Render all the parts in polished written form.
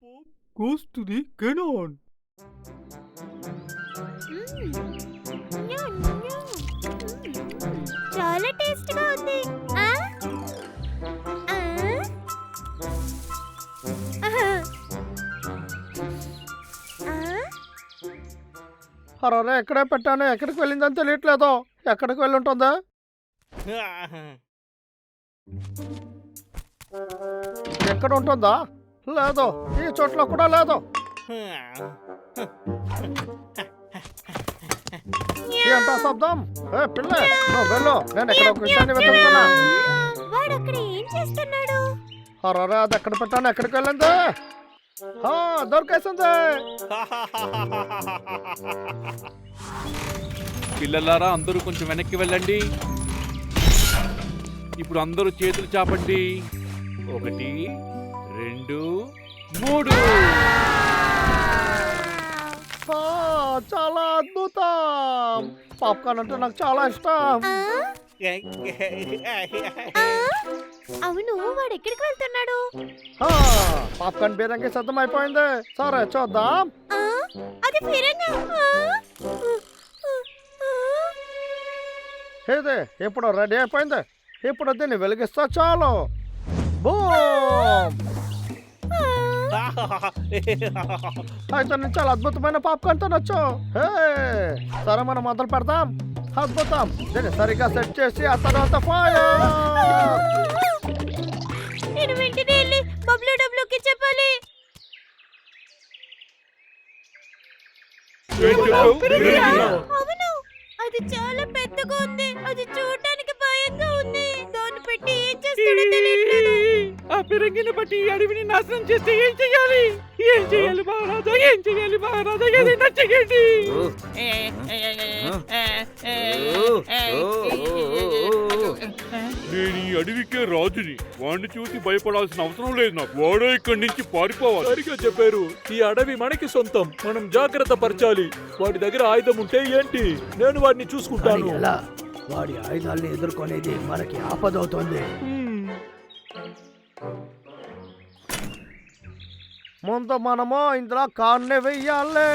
goes to the cannon. చాలా టేస్టీగా ఉంది. అరే ఎక్కడే పెట్టాను, ఎక్కడికి వెళ్ళిందని తెలియట్లేదు. ఎక్కడికి వెళ్ళి ఉంటుందా? ఎక్కడ ఉంటుందా? లేదు, ఈ చోట్ల కూడా లేదు. ఏంటా శబ్దం? ఏ పిల్ల, నువ్వు వెళ్ళు, నేను ఎక్కడ ఒక విషయాన్ని వెతుకుతున్నా. వాడు అక్కడ ఏం చేస్తున్నాడు? అరే అది ఎక్కడ పెట్టాను, ఎక్కడికి వెళ్ళింది? దొరికేసింది. పిల్లలారా అందరూ కొంచెం వెనక్కి వెళ్ళండి. ఇప్పుడు అందరూ చేతులు చాపండి. 1 2 3. చాలా అద్భుతం. పాప్కార్న్ అంటే నాకు చాలా ఇష్టం. అవును, వాడు ఎక్కడికి వెళ్తున్నాడు? పాప్కార్న్ బీరంగి సిద్ధం అయిపోయింది. సరే చూద్దాం. అది ఫిరంగా. ఇది ఇప్పుడు రెడీ అయిపోయింది. ఇప్పుడు దీన్ని వెలిగిస్తా చాలు. బూమ్! అయితే నేను చాలా అద్భుతమైన పాప్కార్న్ తినొచ్చు. సరే మనం మొదలు పెడదాం. అద్భుతం. దీన్ని సరిగ్గా సెట్ చేసి ఆ తర్వాత ఫైర్. నేను వెంటనే వెళ్ళి డబ్ల్యూకి చెప్పాలి. అవును, అది చాలా పెద్దగా ఉంది. అది చూడడానికి భయంగా ఉంది. దాన్ని పెట్టి ఏం చేస్తాడో తెలియట్లేదు. ఆ పిరంగిని బట్టి ఈ అడవిని నాశనం చేస్తే ఏం చెయ్యాలి? ఏం చెయ్యాలి మహారాజా? ఏం చెయ్యాలి మహారాజా? ఏదైనా చెయ్యండి. నేను ఈ అడవికే రాజుని. వాడిని చూసి భయపడాల్సిన అవసరం లేదు నాకు. వాడే ఇక్కడి నుంచి పారిపోవాలి. సరిగా చెప్పారు. ఈ అడవి మనకి సొంతం. మనం జాగ్రత్త పరచాలి. వాడి దగ్గర ఆయుధం ఉంటే ఏంటి, నేను వాడిని చూసుకుంటాను. ఎలా వాడి ఆయుధాలను ఎదుర్కొనేది మనకి ఆపదవుతోంది. ముందు మనము ఇందులో కార్నే వెయ్యాలి.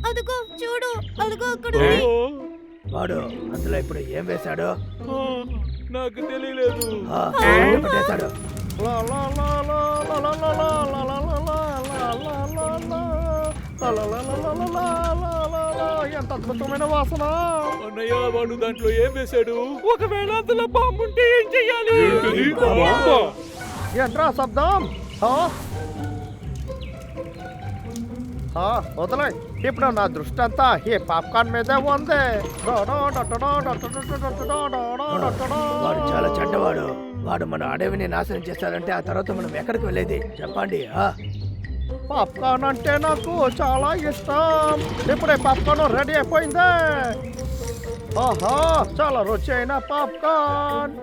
అదిగో చూడు, అదిగో అక్కడ వాడు అందులో ఇప్పుడు ఏం వేశాడు? నాకు తెలియలేదు. పెట్టేశాడు. ఎంత అద్భుతమైన వాసన. అన్నయ్య, వాడు దాంట్లో ఏం వేశాడు? ఒకవేళ అందులో బాంబు ఉంటే ఏం చెయ్యాలి? ఏంట్రా శబ్దం? వదలే. ఇప్పుడు నా దృష్టి అంతా ఈ పాప్కార్న్ మీదే ఉంది. వాడు చాలా చెడ్డవాడు. వాడు మన అడవిని నాశనం చేస్తాడంటే ఆ తర్వాత మనం ఎక్కడికి వెళ్ళేది చెప్పండి. పాప్కార్న్ అంటే నాకు చాలా ఇష్టం. ఇప్పుడే పాప్కార్న్ రెడీ అయిపోయింది. ఓహో, చాలా రుచి అయిన పాప్కార్న్.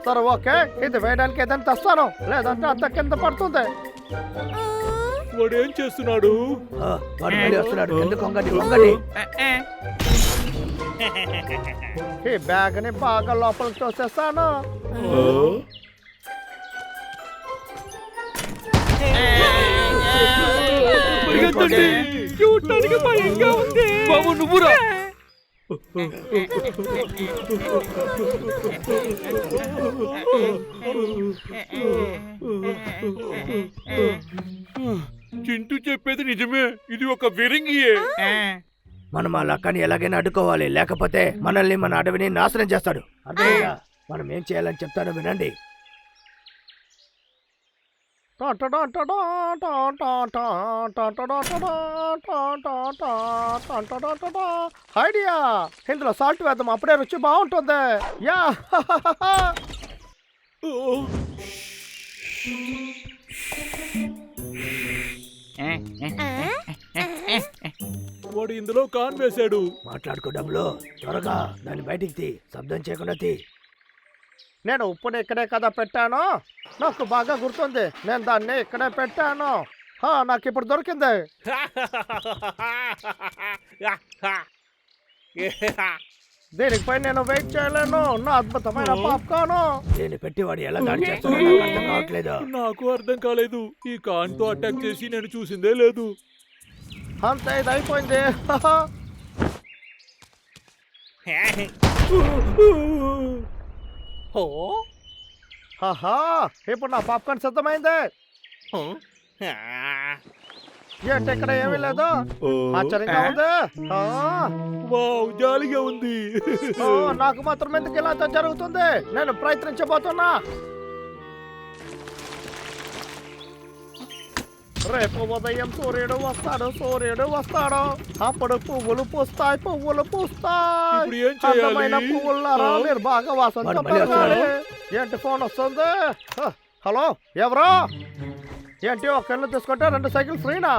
సరే ఓకే, ఇది వేయడానికి ఏదైనా తెస్తాను, లేదంటే అంత కింద పడుతుంది. వాడు ఏం చేస్తున్నాడు? వాడు మళ్ళీ వస్తున్నాడు. ఎందుకు వంగండి. ఈ బ్యాగ్ ని బాగా లోపలికి తోసేస్తాను. చూడటానికి భయంగా ఉంది. బాబు నువ్వురా. చింటూ చెప్పేది నిజమే. ఇది ఒక విరింగియే. మనం ఆ లక్కని ఎలాగైనా అడ్డుకోవాలి, లేకపోతే మనల్ని మన అడవిని నాశనం చేస్తాడు. అర్థమైందా? మనం ఏం చేయాలని చెప్తాను వినండి. ఐడియా, ఇందులో సాల్ట్ వేద్దాం, అప్పుడే రుచి బాగుంటుంది. యా వాడు ఇందులో కాన్ వేశాడు. మాట్లాడుకోవడంలో త్వరగా దాన్ని బయటికి తీ, శబ్దం చేయకుండా తీ. నేను ఉప్పుని ఇక్కడే కదా పెట్టాను. నాకు బాగా గుర్తుంది, నేను దాన్ని ఇక్కడే పెట్టాను. నాకు ఇప్పుడు దొరికింది. దీనిపై నేను వెయిట్ చేయలేను. నా అద్భుతమైన పాప్కార్న్. దీన్ని పెట్టి వాడు ఎలా దాడి చేస్తాడో నాకు అర్థం కావట్లేదు. నాకు అర్థం కాలేదు. ఈ కాన్ తో అటాక్ చేసి నేను చూసిందే లేదు. అంతే, ఇది అయిపోయింది. ఇప్పుడు నా పాప్కార్న్ సిద్ధమైంది. ఏంటి ఇక్కడ ఏమీ లేదు? ఆశ్చర్యంగా ఉంది. వావ్, జాలిగా ఉంది. నాకు మాత్రం ఎందుకు ఇలా జరుగుతుంది? నేను ప్రయత్నించబోతున్నా. రేపు ఉదయం సూర్యుడు వస్తాడు. అప్పుడు పువ్వులు పూస్తాయి. ఇప్పుడు ఏం చేయాలి? అందమైన పువ్వులారా, మీరు బాగా వాసన వాడు మళ్ళీ చెప్పాలి. ఏంటి ఫోన్ వస్తుంది? హలో, ఎవరో? ఏంటి ఒక ఇల్లు తీసుకుంటే 2 సైకిల్ ఫ్రీనా?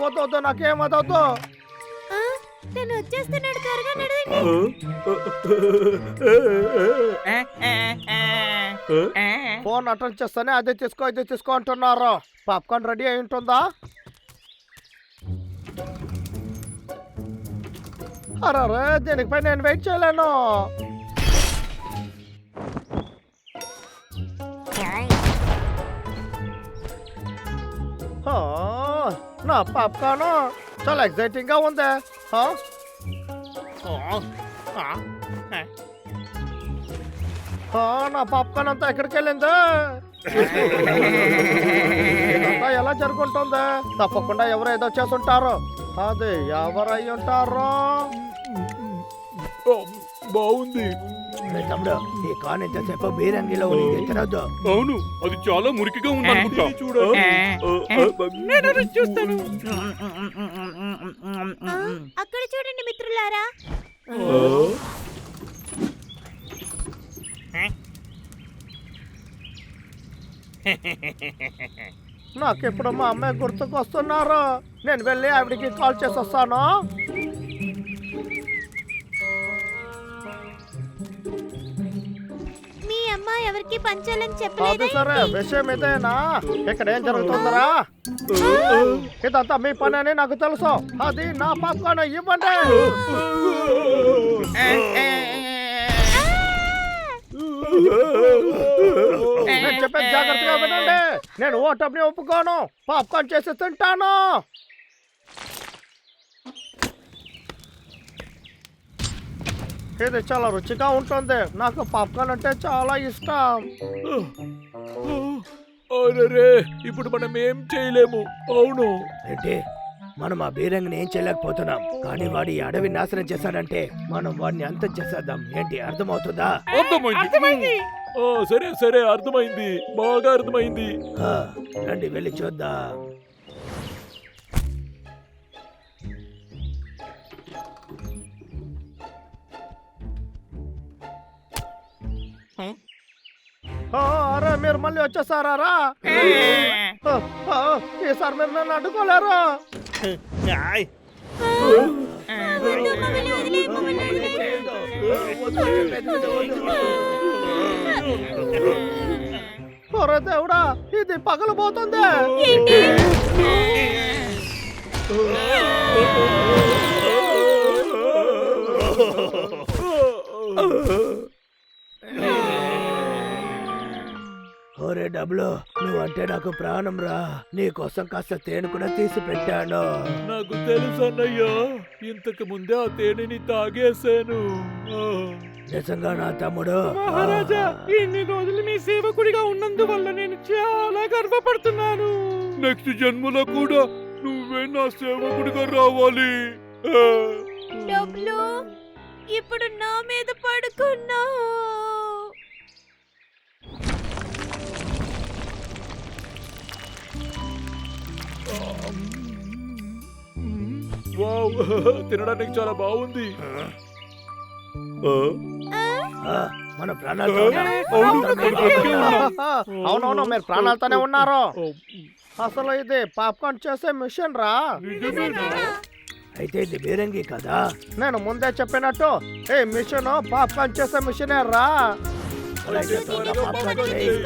వద్దు, నాకేం వద్దు. తను వచ్చేస్తున్నాడు, త్వరగా నడవండి. ఫోన్ అటెండ్ చేస్తానే అది తీసుకో అంటున్నారు. పాప్కార్న్ రెడీ అయి ఉంటుందా? అరే, దీనిపై నేను వెయిట్ చేయలేను. నా పాప్కార్న్ చాలా ఎక్సైటింగ్ గా ఉంది. నా పాప్కార్న్ అంతా ఎక్కడికి వెళ్ళింది? ఇదంతా ఎలా జరుగుతుంది? తప్పకుండా ఎవరు ఏదో చేసుంటారు. అది ఎవరై ఉంటారు? బాగుంది. తమ్ముడు, ఈ కాన్ ఎంతసేపు బీరంగిలో ఉంది, తినొద్దు. అవును, అది చాలా మురికిగా ఉంది అనుకుంటా. చూడాలి. నేను రుచి చూస్తాను. అక్కడ చూడండి మిత్రులారా. నాకెప్పుడు మా అమ్మాయి గుర్తుకు వస్తున్నారు. నేను వెళ్ళి ఆవిడికి కాల్ చేసి వస్తాను. మీ అమ్మ ఎవరికి పంచాలని అది చెప్పలేదు. సరే, విషయం ఇదేనా? ఇక్కడ ఏం జరుగుతుందరా? ఇదంతా మీ పని అని నాకు తెలుసు. అది నా పాప్కార్న్ ఇవ్వండి. నేను చెప్పేది జాగ్రత్తగా వినండి. నేను ఓటమిని ఒప్పుకోను. పాప్కార్న్ చేసి తింటాను. ఇది చాలా రుచిగా ఉంటుంది. నాకు పాప్కార్న్ అంటే చాలా ఇష్టం. అరే, ఇప్పుడు మనం ఏం చేయలేము. అవును. ఏంటి, మనం ఆ బీరంగిని ఏం చేయలేకపోతున్నాం, కానీ వాడు ఈ అడవి నాశనం చేశాడంటే మనం వాడిని అంతం చేసేద్దాం. ఏంటి, అర్థమవుతుందా? అర్థమైంది. సరే, అర్థమైంది. బాగా అర్థమైంది. రండి వెళ్ళి చూద్దాం. అరే, మీరు మళ్ళీ వచ్చేసారా? ఈసారి మీరు నన్ను అడ్డుకోలేరు. ఒరే దేవుడా, ఇది పగలబోతుంది. ఒరే డబ్లు, నువ్వంటే నాకు ప్రాణం రా. నీకోసం కాస్త తేనె కూడా తీసి పెట్టాను. నాకు తెలుసు అన్నయ్య, ఇంతకు ముందే ఆ తేనెని తాగేశాను. నిజంగా నా తమ్ముడు? మహారాజా, ఇన్ని రోజులు మీ సేవకుడిగా ఉన్నందువల్ల నేను చాలా గర్వపడుతున్నాను. నెక్స్ట్ జన్మలో కూడా నువ్వే నా సేవకుడిగా రావాలి. డబ్లు, ఇప్పుడు నా మీద పడుకున్నావు. వావ్, తినడానికి చాలా బాగుంది. మన ప్రాణాలతో అవునవును, మీరు ప్రాణాలతోనే ఉన్నారు. అసలు ఇది పాప్కార్న్ చేసే మిషన్ రా. అయితే ఇది బీరంగి కదా? నేను ముందే చెప్పినట్టు ఈ మిషన్ పాప్కార్న్ చేసే మిషనే రా. అలాగే త్వరగా పాప్కార్న్ చేయి.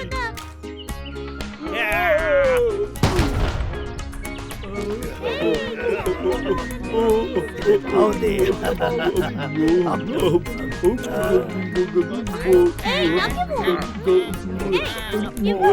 అవుంది. ఏయ్, నాకివ్వు. ఏయ్, ఇవ్వు.